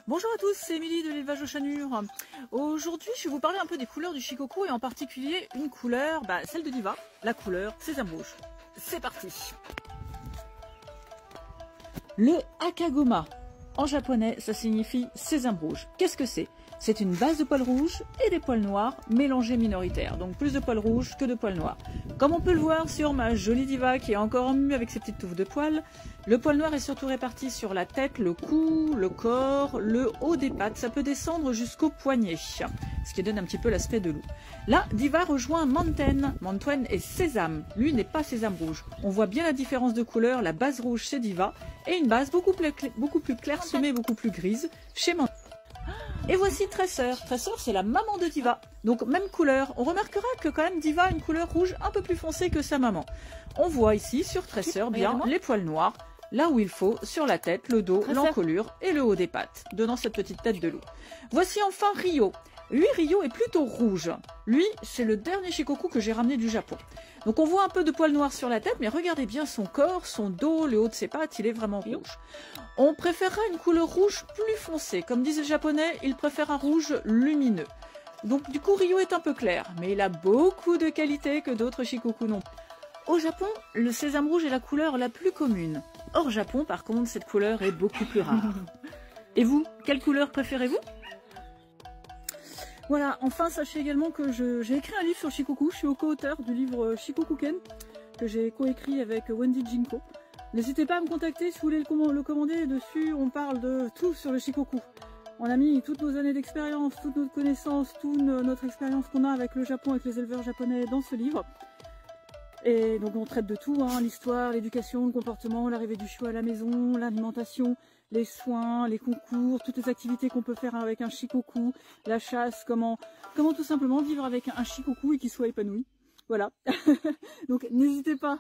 Bonjour à tous, c'est Émilie de l'élevage au Chanur. Aujourd'hui, je vais vous parler un peu des couleurs du Shikoku et en particulier une couleur, celle de Diva, la couleur sésame rouge. C'est parti. Le Akagoma, en japonais, ça signifie sésame rouge. Qu'est-ce que c'est? C'est une base de poils rouges et des poils noirs mélangés minoritaires, donc plus de poils rouges que de poils noirs. Comme on peut le voir sur ma jolie Diva qui est encore en mue avec ses petites touffes de poils, le poil noir est surtout réparti sur la tête, le cou, le corps, le haut des pattes, ça peut descendre jusqu'au poignet, ce qui donne un petit peu l'aspect de loup. Là, Diva rejoint Manten. Manten est sésame, lui n'est pas sésame rouge. On voit bien la différence de couleur, la base rouge chez Diva et une base beaucoup plus clairsemée, beaucoup plus grise chez Manten. Et voici Tresser. Tresser, c'est la maman de Diva. Donc même couleur. On remarquera que quand même Diva a une couleur rouge un peu plus foncée que sa maman. On voit ici sur Tresser bien les poils noirs, là où il faut, sur la tête, le dos, l'encolure et le haut des pattes, donnant cette petite tête de loup. Voici enfin Rio. Lui, Rio est plutôt rouge. Lui, c'est le dernier Shikoku que j'ai ramené du Japon. Donc on voit un peu de poils noirs sur la tête, mais regardez bien son corps, son dos, le haut de ses pattes, il est vraiment rouge. On préférera une couleur rouge plus foncée. Comme disent les Japonais, ils préfèrent un rouge lumineux. Donc du coup, Rio est un peu clair, mais il a beaucoup de qualités que d'autres Shikoku n'ont. Au Japon, le sésame rouge est la couleur la plus commune. Hors Japon, par contre, cette couleur est beaucoup plus rare. Et vous, quelle couleur préférez-vous ? Voilà, enfin sachez également que j'ai écrit un livre sur Shikoku, je suis co-auteur du livre Shikokuken, que j'ai coécrit avec Wendy Jinko. N'hésitez pas à me contacter si vous voulez le commander, dessus on parle de tout sur le Shikoku. On a mis toutes nos années d'expérience, toute notre connaissance, toute notre expérience qu'on a avec le Japon, avec les éleveurs japonais dans ce livre. Et donc on traite de tout, hein, l'histoire, l'éducation, le comportement, l'arrivée du chiot à la maison, l'alimentation, les soins, les concours, toutes les activités qu'on peut faire avec un Shikoku, la chasse, comment tout simplement vivre avec un Shikoku et qu'il soit épanoui. Voilà. Donc n'hésitez pas.